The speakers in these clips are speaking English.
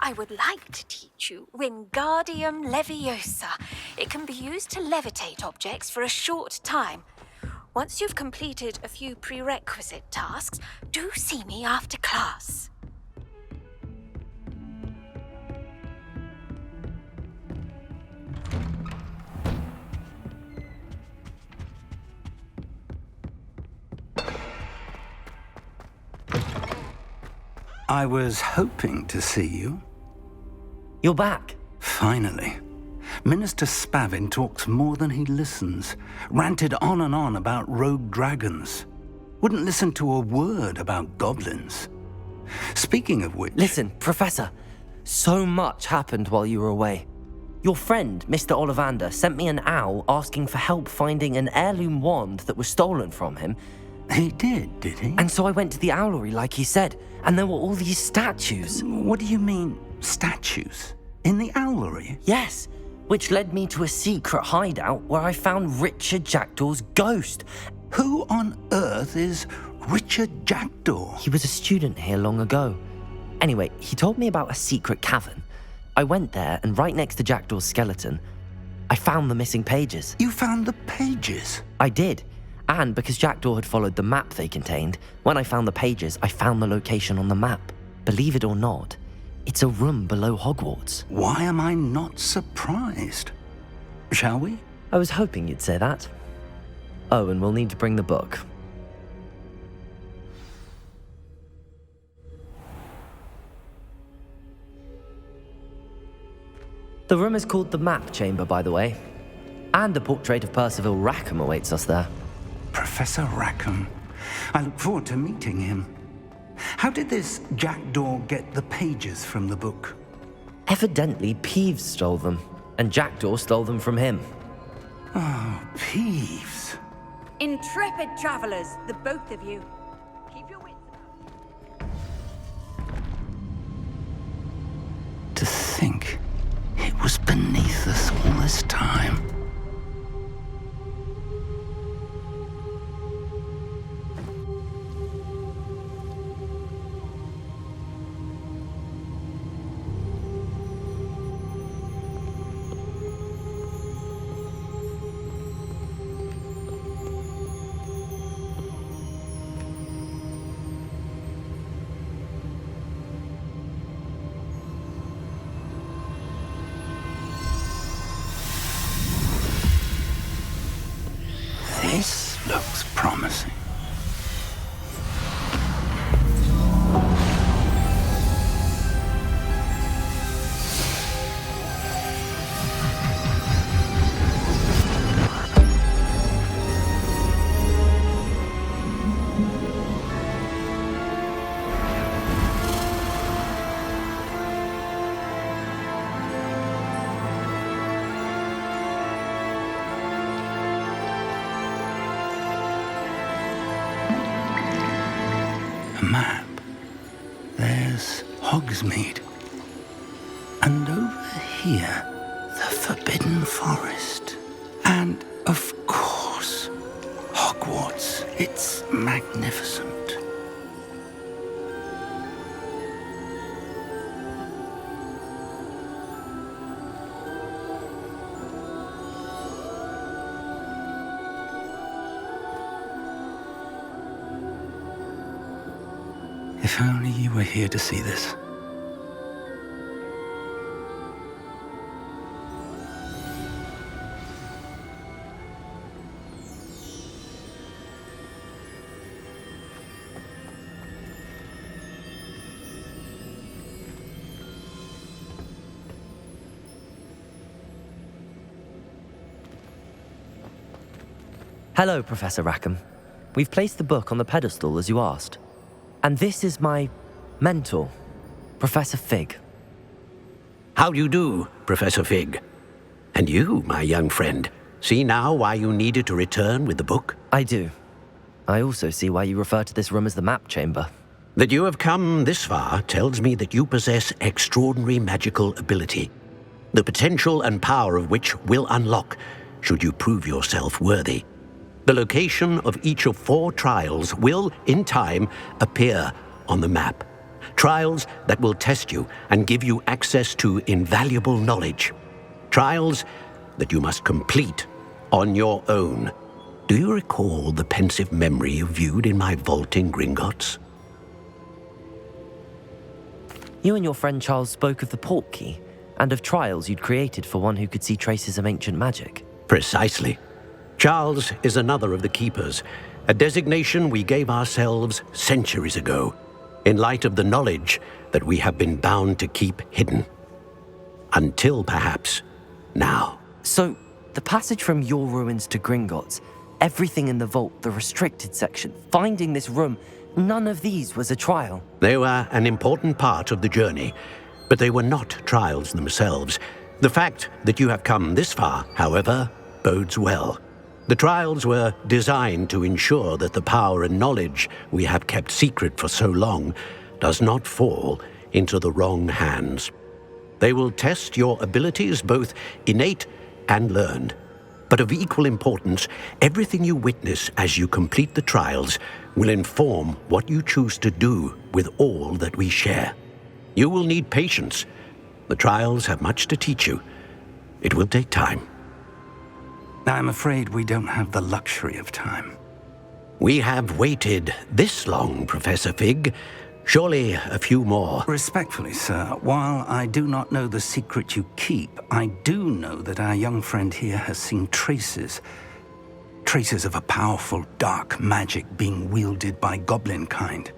I would like to teach you Wingardium Leviosa. It can be used to levitate objects for a short time. Once you've completed a few prerequisite tasks, do see me after class. I was hoping to see you. You're back. Finally. Minister Spavin talks more than he listens. Ranted on and on about rogue dragons. Wouldn't listen to a word about goblins. Speaking of which... Listen, Professor. So much happened while you were away. Your friend, Mr. Ollivander, sent me an owl asking for help finding an heirloom wand that was stolen from him. He did he? And so I went to the owlery like he said, and there were all these statues. What do you mean, statues? In the owlery? Yes, which led me to a secret hideout where I found Richard Jackdaw's ghost. Who on earth is Richard Jackdaw? He was a student here long ago. Anyway, he told me about a secret cavern. I went there, and right next to Jackdaw's skeleton, I found the missing pages. You found the pages? I did. And because Jackdaw had followed the map they contained, when I found the pages, I found the location on the map. Believe it or not, it's a room below Hogwarts. Why am I not surprised? Shall we? I was hoping you'd say that. Oh, and we'll need to bring the book. The room is called the Map Chamber, by the way. And a portrait of Percival Rackham awaits us there. Professor Rackham. I look forward to meeting him. How did this Jackdaw get the pages from the book? Evidently, Peeves stole them, and Jackdaw stole them from him. Oh, Peeves. Intrepid travelers, the both of you. Keep your wits about you. To think it was beneath us all this time. This looks promising. Map. There's Hogsmeade. And over here, the Forbidden Forest. And, of course, Hogwarts. It's magnificent. If only you were here to see this. Hello, Professor Rackham. We've placed the book on the pedestal as you asked. And this is my mentor, Professor Fig. How do you do, Professor Fig? And you, my young friend, see now why you needed to return with the book? I do. I also see why you refer to this room as the map chamber. That you have come this far tells me that you possess extraordinary magical ability, the potential and power of which will unlock should you prove yourself worthy. The location of each of 4 trials will, in time, appear on the map. Trials that will test you and give you access to invaluable knowledge. Trials that you must complete on your own. Do you recall the pensive memory you viewed in my vault in Gringotts? You and your friend Charles spoke of the Portkey and of trials you'd created for one who could see traces of ancient magic. Precisely. Charles is another of the Keepers, a designation we gave ourselves centuries ago, in light of the knowledge that we have been bound to keep hidden. Until perhaps now. So, the passage from your ruins to Gringotts, everything in the vault, the restricted section, finding this room, none of these was a trial. They were an important part of the journey, but they were not trials themselves. The fact that you have come this far, however, bodes well. The trials were designed to ensure that the power and knowledge we have kept secret for so long does not fall into the wrong hands. They will test your abilities, both innate and learned. But of equal importance, everything you witness as you complete the trials will inform what you choose to do with all that we share. You will need patience. The trials have much to teach you. It will take time. I'm afraid we don't have the luxury of time. We have waited this long, Professor Fig. Surely a few more. Respectfully, sir, while I do not know the secret you keep, I do know that our young friend here has seen traces of a powerful dark magic being wielded by goblin kind.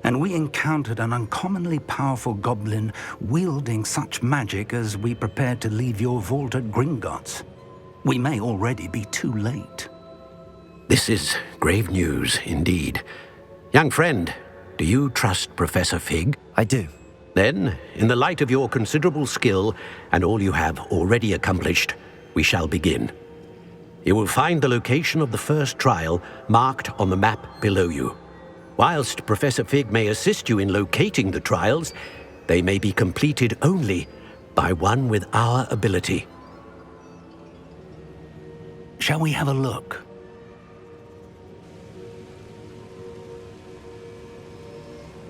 And we encountered an uncommonly powerful goblin wielding such magic as we prepared to leave your vault at Gringotts. We may already be too late. This is grave news indeed. Young friend, do you trust Professor Fig? I do. Then, in the light of your considerable skill and all you have already accomplished, we shall begin. You will find the location of the first trial marked on the map below you. Whilst Professor Fig may assist you in locating the trials, they may be completed only by one with our ability. Shall we have a look?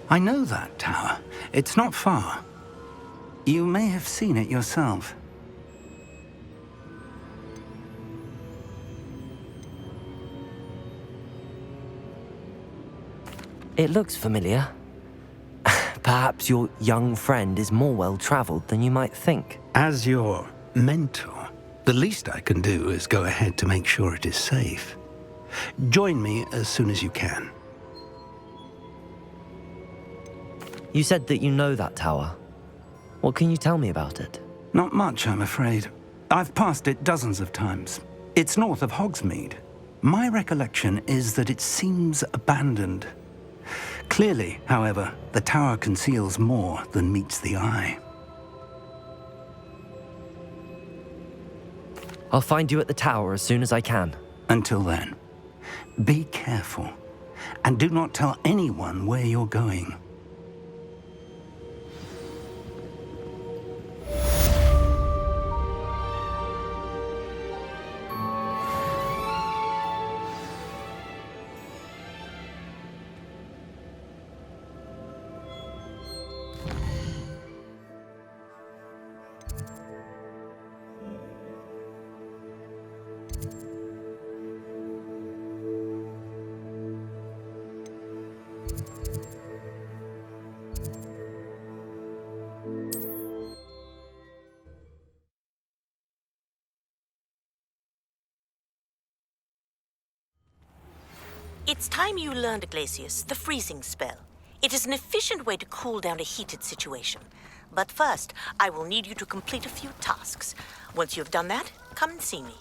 I know that tower. It's not far. You may have seen it yourself. It looks familiar. Perhaps your young friend is more well-traveled than you might think. As your mentor, the least I can do is go ahead to make sure it is safe. Join me as soon as you can. You said that you know that tower. What can you tell me about it? Not much, I'm afraid. I've passed it dozens of times. It's north of Hogsmeade. My recollection is that it seems abandoned. Clearly, however, the tower conceals more than meets the eye. I'll find you at the tower as soon as I can. Until then, be careful, and do not tell anyone where you're going. It's time you learned, Glacius, the freezing spell. It is an efficient way to cool down a heated situation. But first, I will need you to complete a few tasks. Once you've done that, come and see me.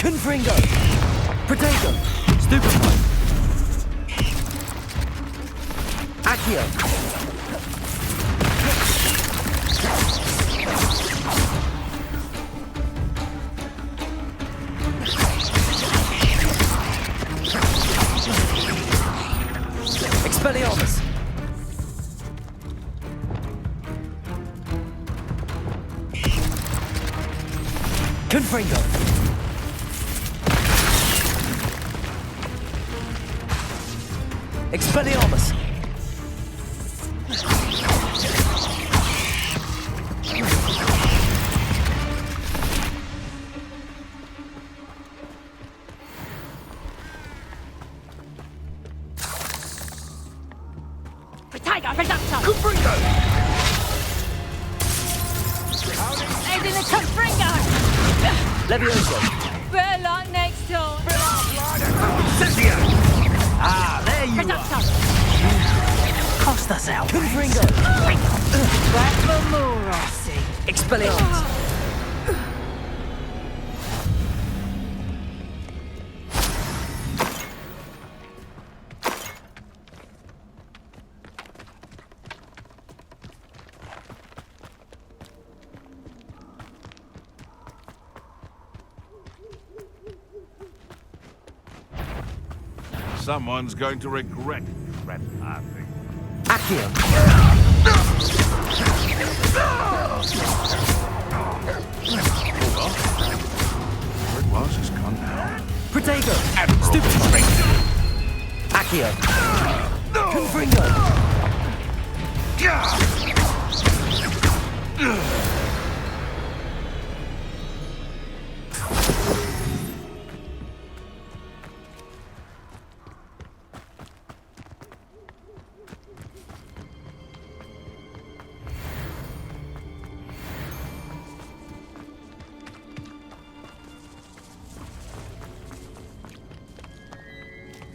Confringo! Protego! Stupefy! Accio! Expelliarmus! Confringo! Expelliarmus! Protego, Reducto! Confringo! Aid in the Confringo! Levioso! Better luck next time! Cynthia! Ah, there you Reducto! Cost us out. Confringo! Back for more, I see. Expelliarmus! Someone's going to regret trespassing. Accio! Where it was is gone now. Protego! Admiral Stupefy! Accio! Confringo!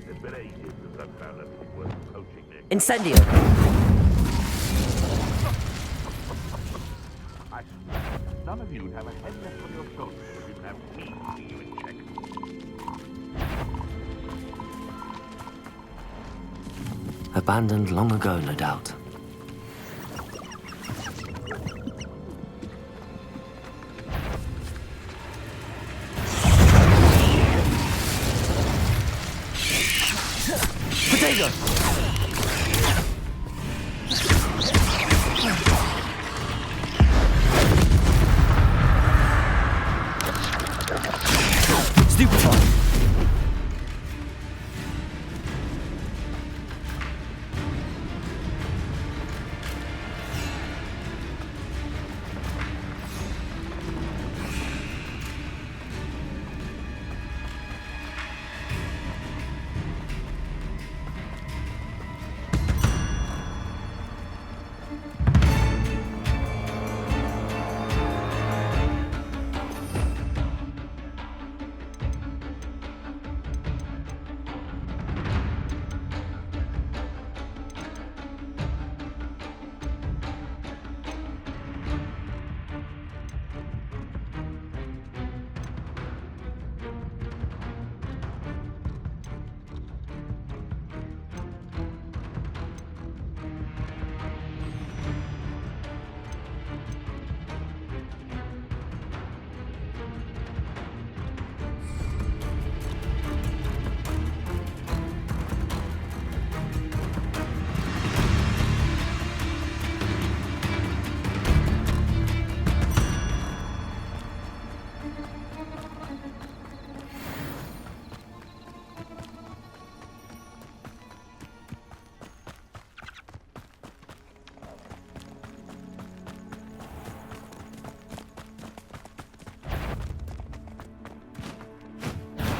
It's been ages since I've found anything worth poaching next. Incendio! I swear, none of you'd have a head left on your shoulders if you didn't have me keeping you in check. Abandoned long ago, no doubt. Protego! Stupefy!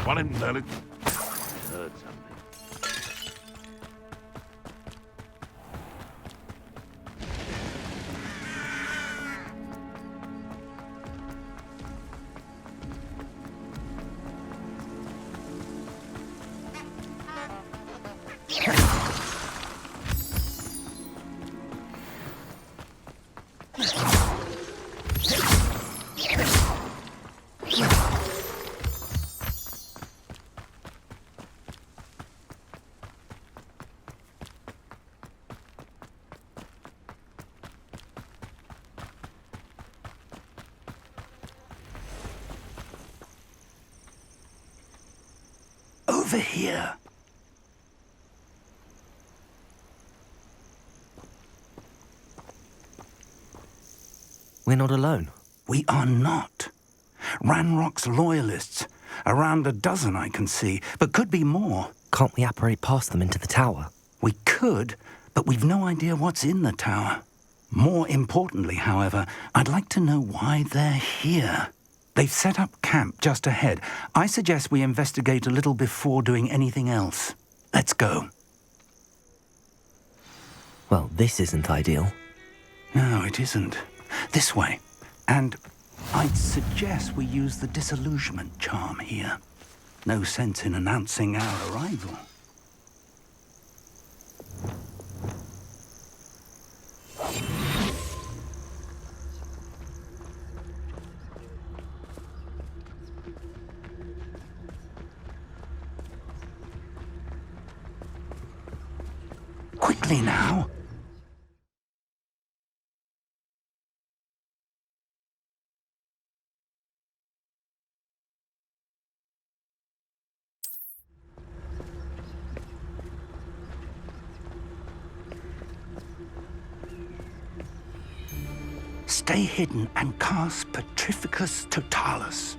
One in Merlin. Heard something. over here. We're not alone. We are not. Ranrock's loyalists. Around a dozen I can see, but could be more. Can't we apparate past them into the tower? We could, but we've no idea what's in the tower. More importantly, however, I'd like to know why they're here. They've set up camp just ahead. I suggest we investigate a little before doing anything else. Let's go. Well, this isn't ideal. No, it isn't. This way. And I'd suggest we use the disillusionment charm here. No sense in announcing our arrival. Quickly now. Stay hidden and cast Petrificus Totalis.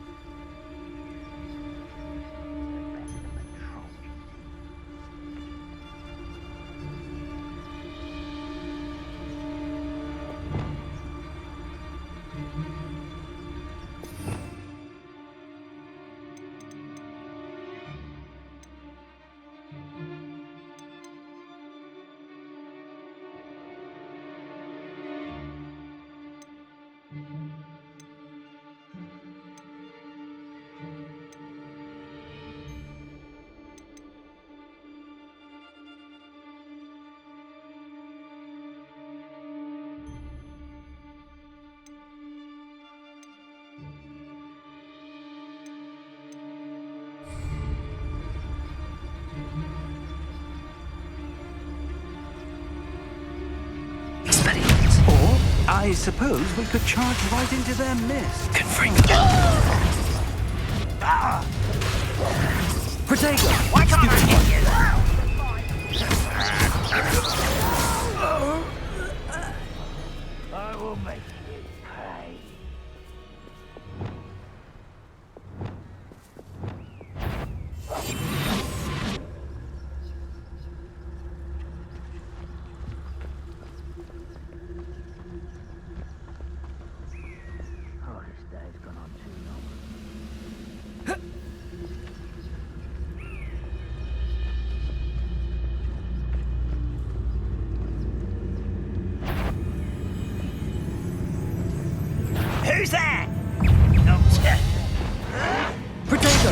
I suppose we could charge right into their mist. Protego! Why can't I get you? I will make you pay. Oh, this day's gone on too long. Who's that? Protego!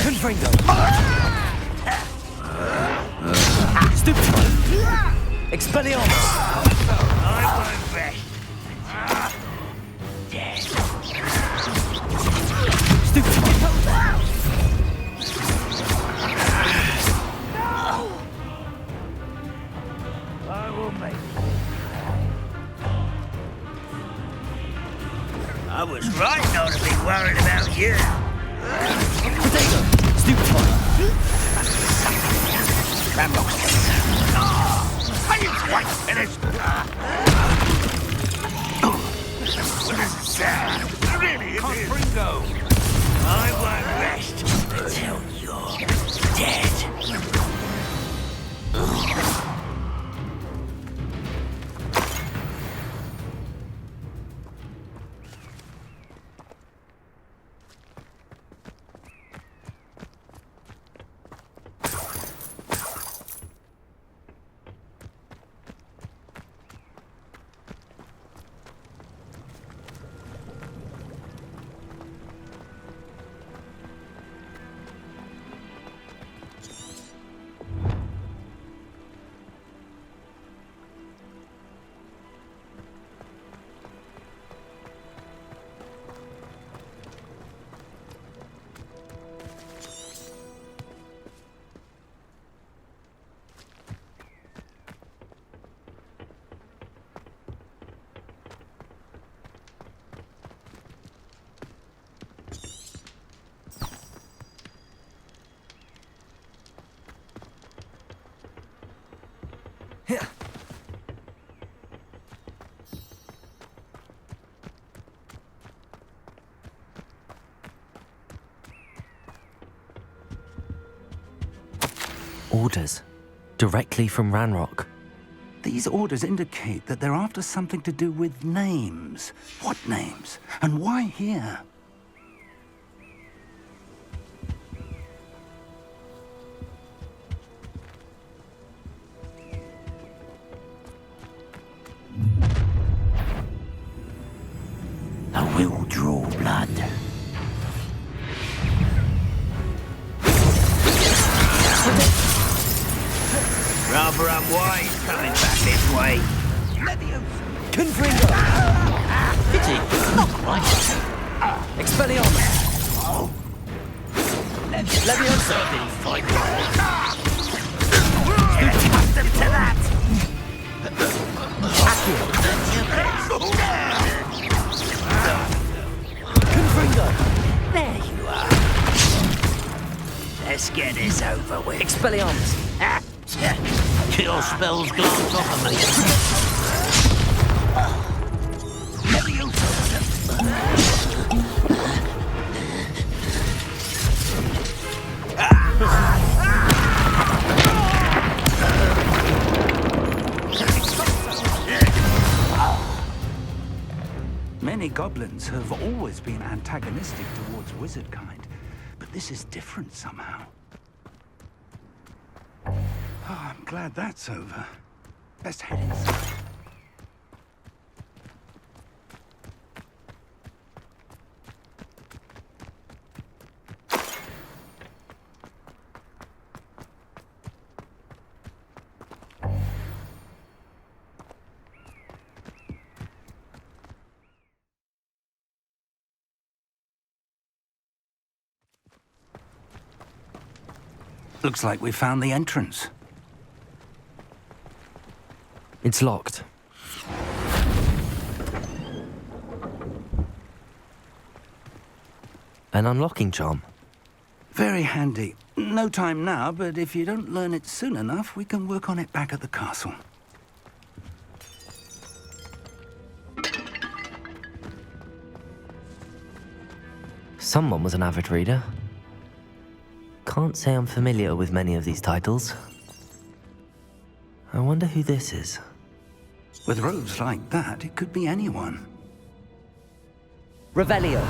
Confringo! Stupid! Expelliarmus! I won't rest. Dead. Stupid! I will make you. I was right not to be worried about you. Protego! Stupid! I didn't quite finished. This is sad. Really, it is. Confringo. I won't rest until you're dead. Orders. Directly from Ranrock. These orders indicate that they're after something to do with names. What names? And why here? I will draw blood. Rather unwise coming back this way. Confringo! Pity, not quite. Expelliarmus! Leviosa! Didn't fight well. You tap them to that! Confringo! There you are. Let's get this over with. Expelliarmus! Your spells glance off of me. Many goblins have always been antagonistic towards wizard kind, but this is different somehow. Oh, I'm glad that's over. Let's head inside. Looks like we found the entrance. It's locked. An unlocking charm. Very handy. No time now, but if you don't learn it soon enough, we can work on it back at the castle. Someone was an avid reader. Can't say I'm familiar with many of these titles. I wonder who this is. With robes like that, it could be anyone. Revelio.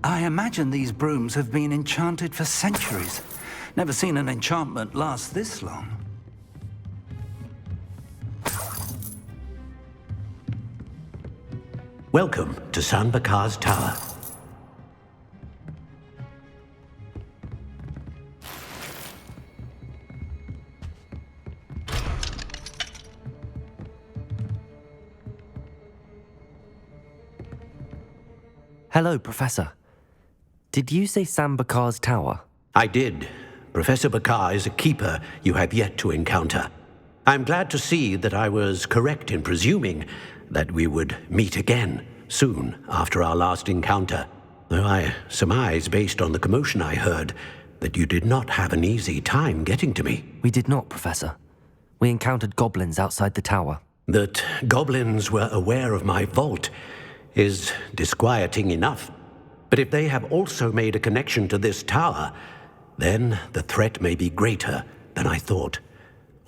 I imagine these brooms have been enchanted for centuries. Never seen an enchantment last this long. Welcome to San Bakar's Tower. Hello, Professor. Did you say San Bakar's Tower? I did. Professor Bakar is a keeper you have yet to encounter. I'm glad to see that I was correct in presuming that we would meet again soon after our last encounter, though I surmise, based on the commotion I heard, that you did not have an easy time getting to me. We did not, Professor. We encountered goblins outside the tower. That goblins were aware of my vault is disquieting enough. But if they have also made a connection to this tower, then the threat may be greater than I thought.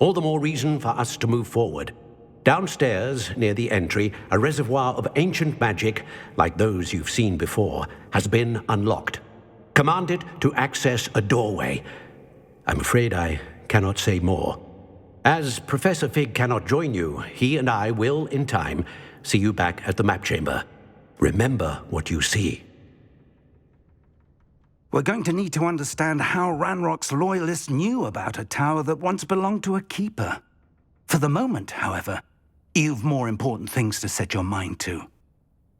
All the more reason for us to move forward. Downstairs, near the entry, a reservoir of ancient magic, like those you've seen before, has been unlocked. Command it to access a doorway. I'm afraid I cannot say more. As Professor Fig cannot join you, he and I will, in time, see you back at the map chamber. Remember what you see. We're going to need to understand how Ranrock's loyalists knew about a tower that once belonged to a keeper. For the moment, however, you've more important things to set your mind to.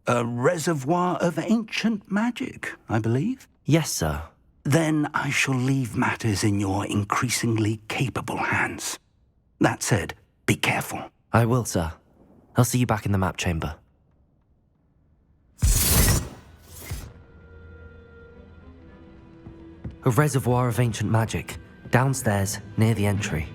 A reservoir of ancient magic, I believe? Yes, sir. Then I shall leave matters in your increasingly capable hands. That said, be careful. I will, sir. I'll see you back in the map chamber. A reservoir of ancient magic, downstairs near the entry.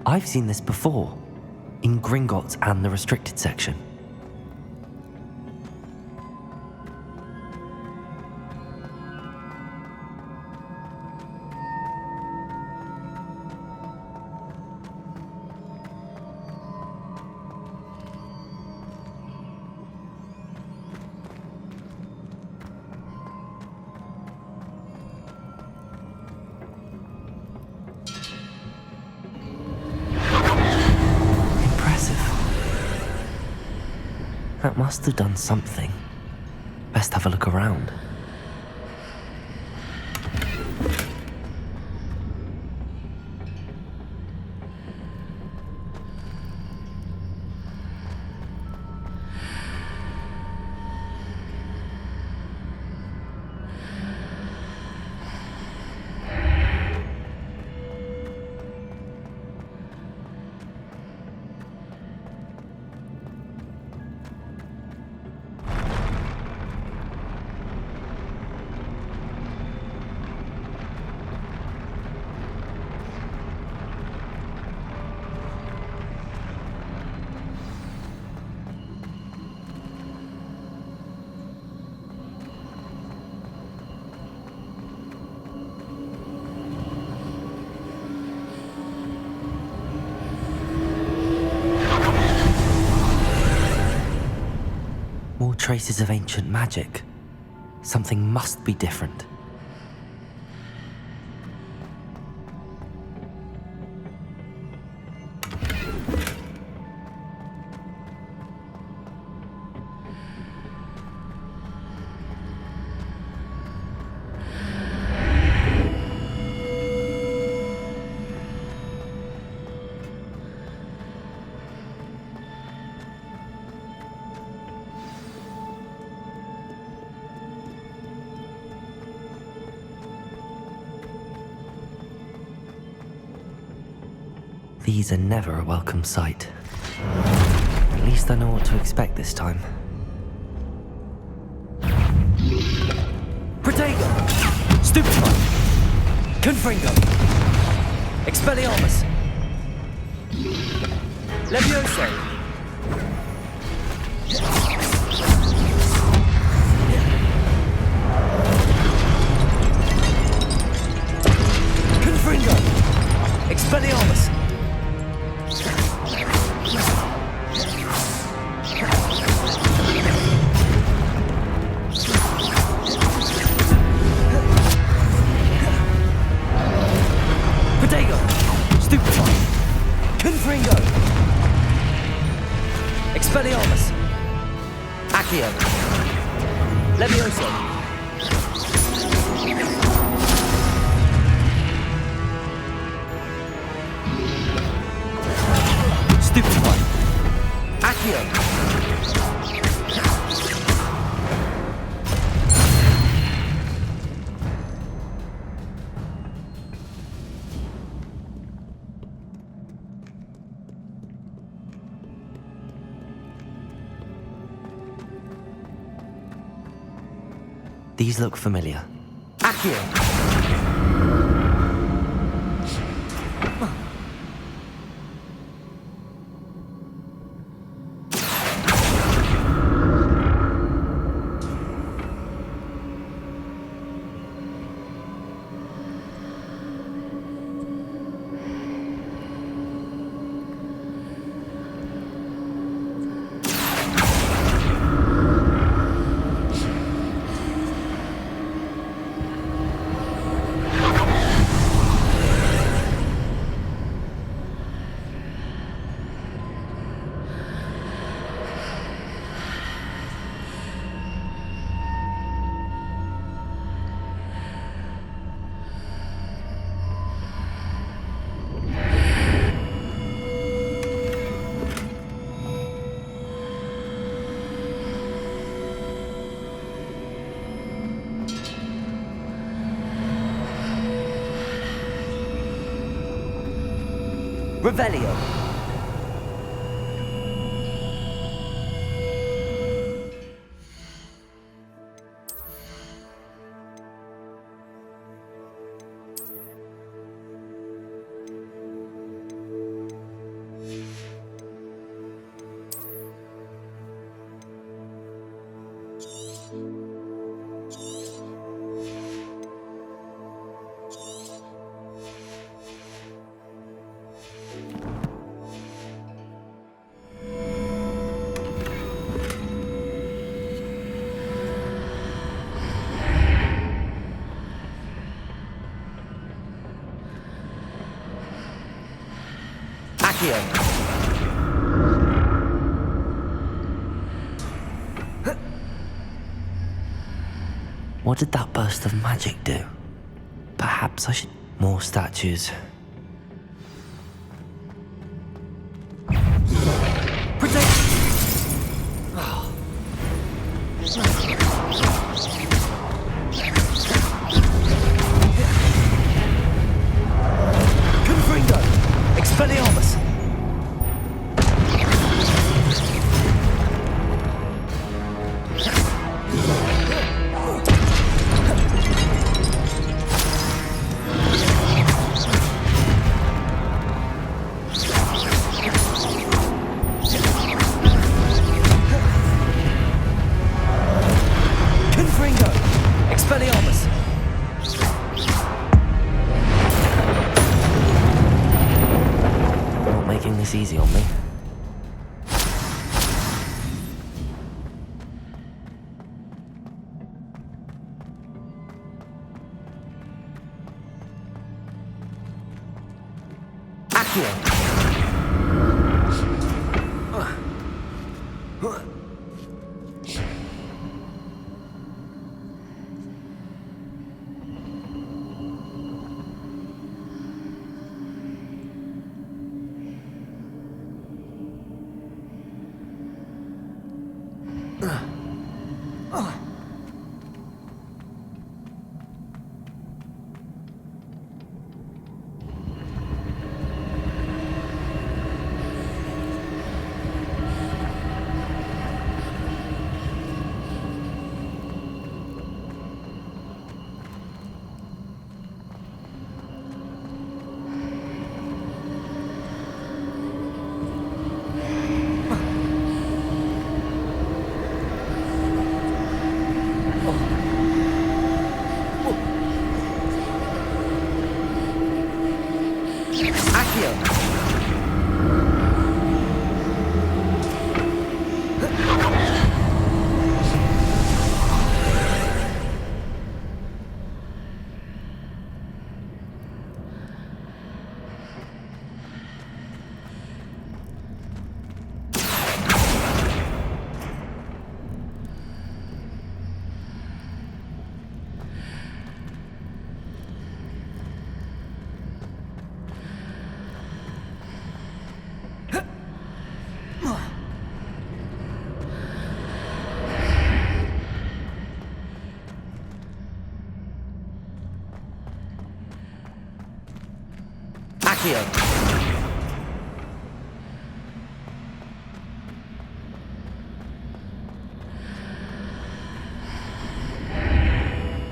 I've seen this before, in Gringotts and the restricted section. That must have done something. Best have a look around. More traces of ancient magic. Something must be different. These are never a welcome sight. At least I know what to expect this time. Protego! Stupefy! Confringo! Expelliarmus! Levioso! Confringo! Expelliarmus! Protego! Stupefy! Confringo! Expelliarmus! Accio! Levioso! Stupefy! Accio! These look familiar. Accio! Revelio. What did that burst of magic do? Perhaps I should... More statues. Protect! Confringo! Expelliarmus! Easy on me. Accio.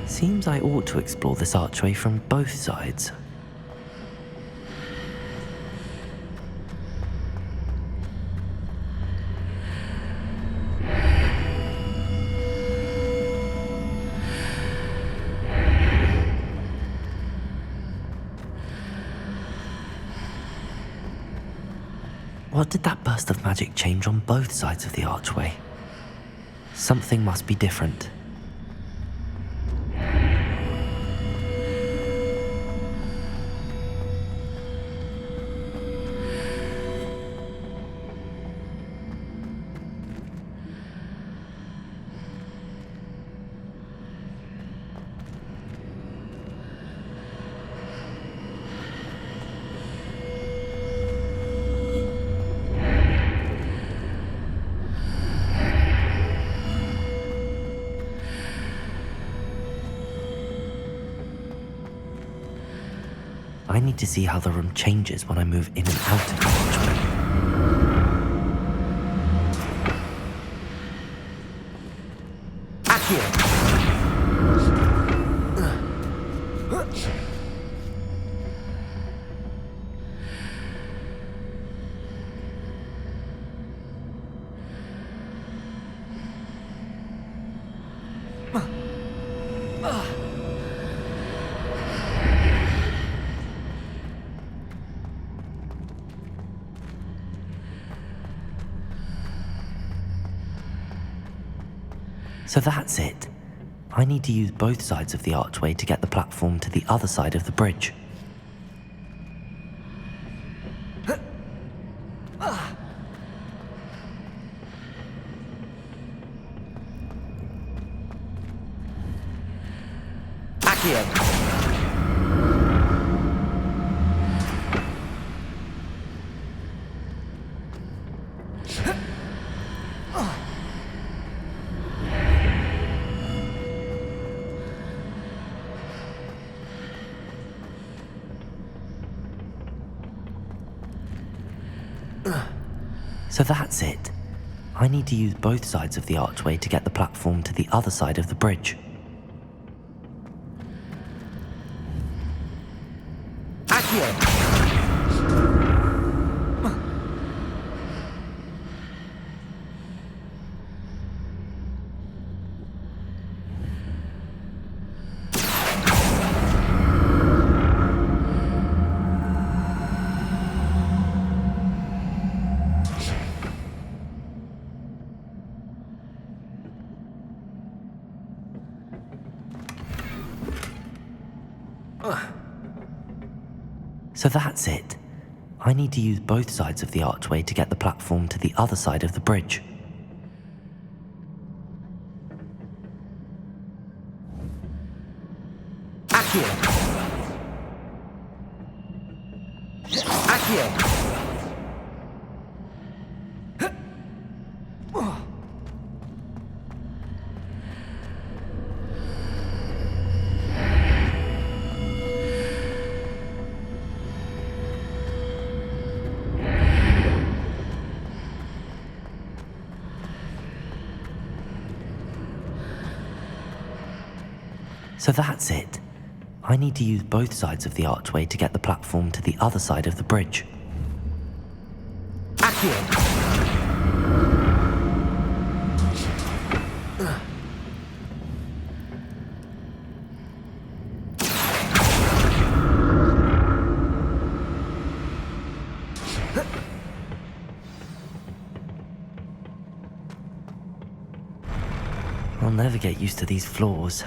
Seems I ought to explore this archway from both sides. What did that burst of magic change on both sides of the archway? Something must be different. need to see how the room changes when I move in and out of the archway. Accio! So that's it. I need to use both sides of the archway to get the platform to the other side of the bridge. Accio! So that's it. I need to use both sides of the archway to get the platform to the other side of the bridge. Accio! So that's it. I need to use both sides of the archway to get the platform to the other side of the bridge. Accio! Accio! So that's it. I need to use both sides of the archway to get the platform to the other side of the bridge. Accio! I'll never get used to these floors.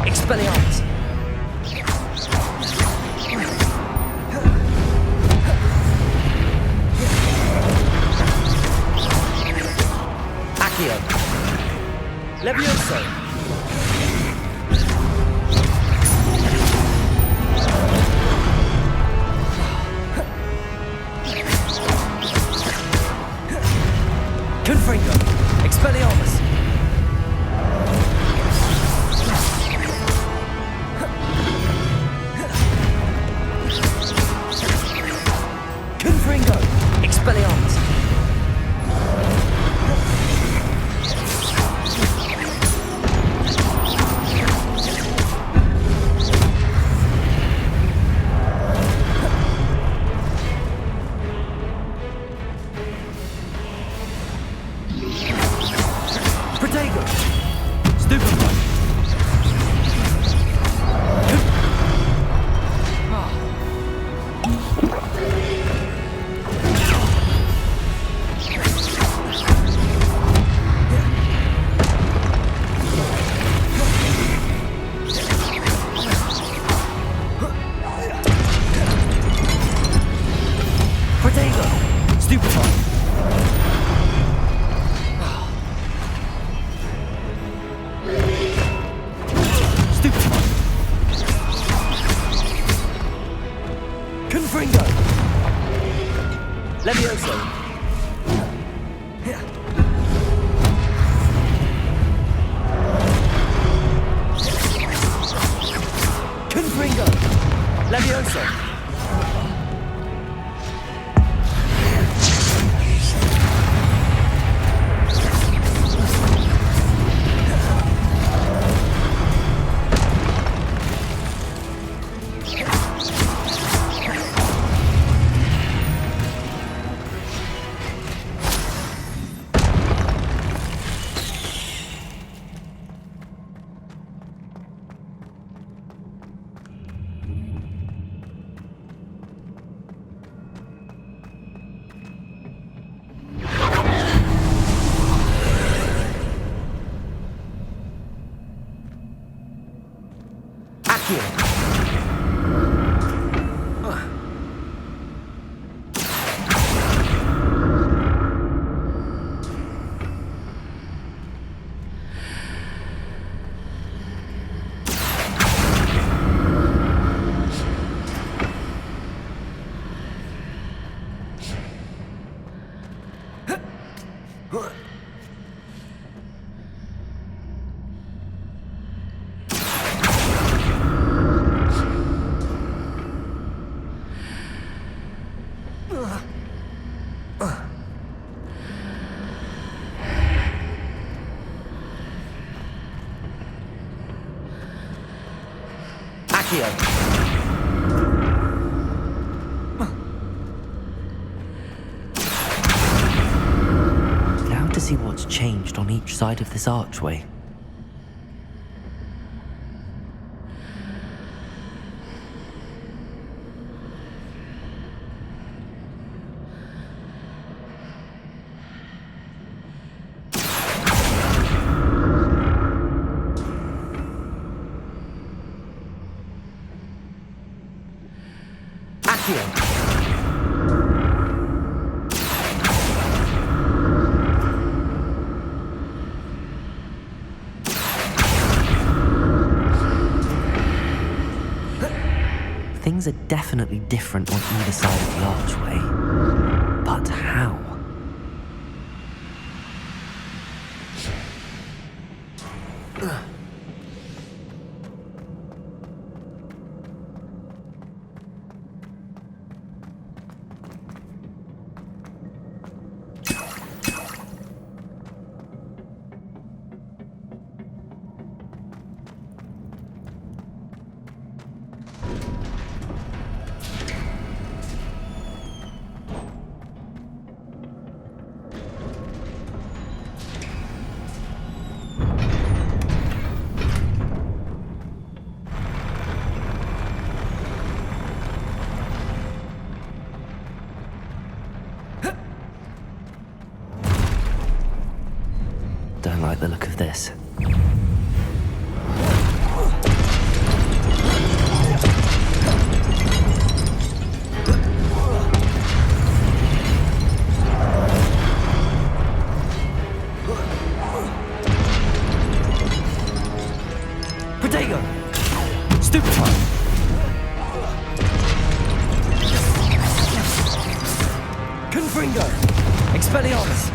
Expelliarmus! Accio! Levioso! Confringo! Expelliarmus! Confringo! Expelliarmus! Protego! Stupefy! Levioso! Confringo! Levioso! Now to see what's changed on each side of this archway. Things are definitely different on either side of the archway. But how? Don't like the look of this. Protego! Stupefy! Confringo! Expelliarmus!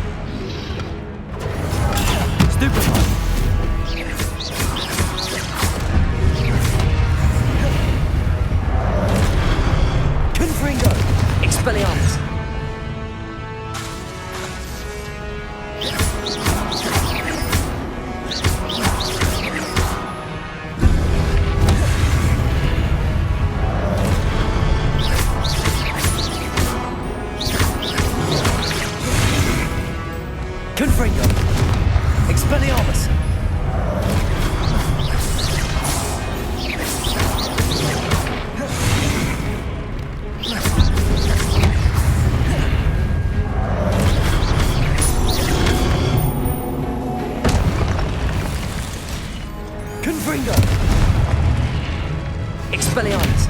Stupefy! Confringo! Expelliarmus! Confringo! Expelliarmus! Confringo! Expelliarmus!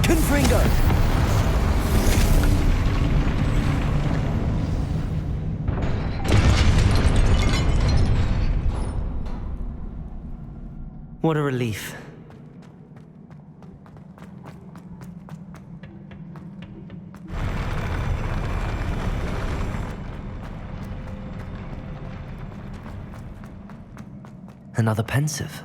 Confringo! What a relief. Another pensive.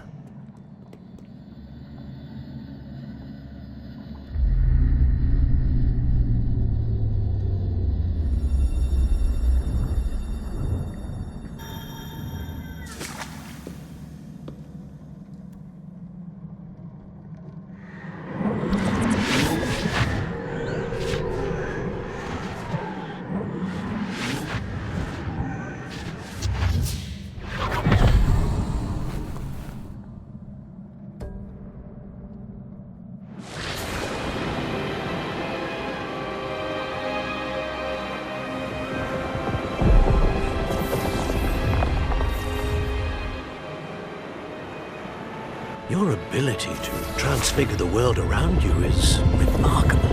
Your ability to transfigure the world around you is remarkable.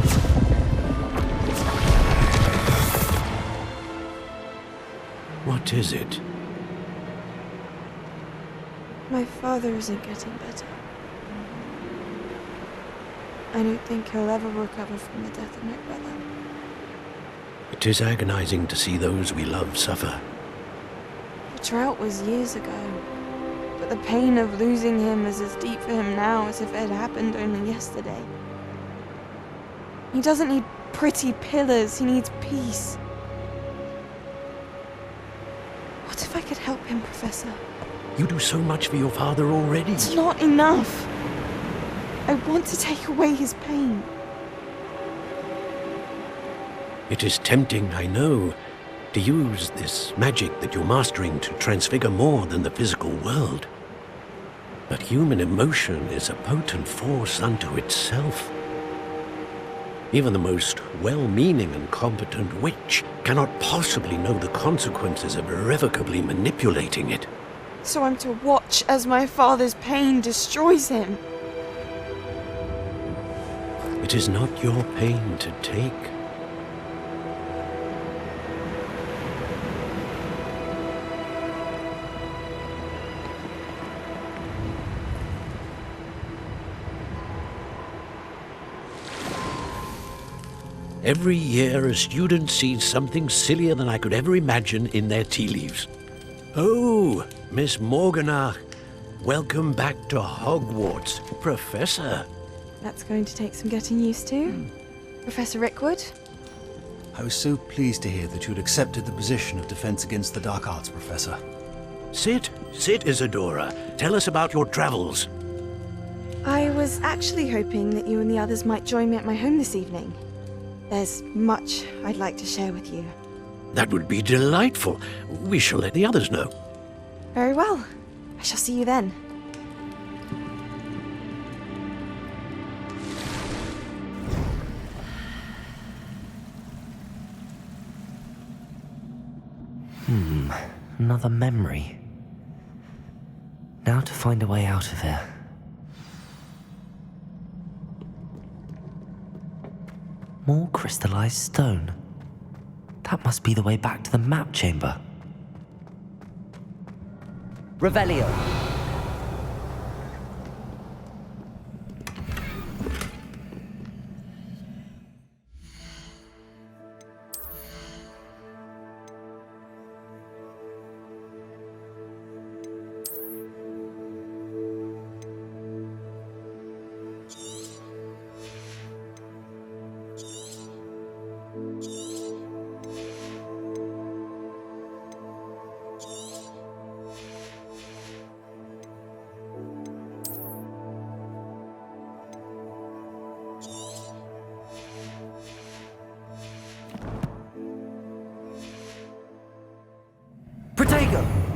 What is it? My father isn't getting better. I don't think he'll ever recover from the death of my brother. It is agonizing to see those we love suffer. The drought was years ago, but the pain of losing him is as deep for him now as if it had happened only yesterday. He doesn't need pretty pillars, he needs peace. What if I could help him, Professor? You do so much for your father already. It's not enough. I want to take away his pain. It is tempting, I know, to use this magic that you're mastering to transfigure more than the physical world. But human emotion is a potent force unto itself. Even the most well-meaning and competent witch cannot possibly know the consequences of irrevocably manipulating it. So I'm to watch as my father's pain destroys him. It is not your pain to take. Every year, a student sees something sillier than I could ever imagine in their tea leaves. Oh, Miss Morganach, welcome back to Hogwarts, Professor. That's going to take some getting used to. Professor Rickwood? I was so pleased to hear that you'd accepted the position of Defense Against the Dark Arts, Professor. Sit, Isadora. Tell us about your travels. I was actually hoping that you and the others might join me at my home this evening. There's much I'd like to share with you. That would be delightful. We shall let the others know. Very well. I shall see you then. Another memory. Now to find a way out of here. More crystallized stone. That must be the way back to the map chamber. Revelio. Protego!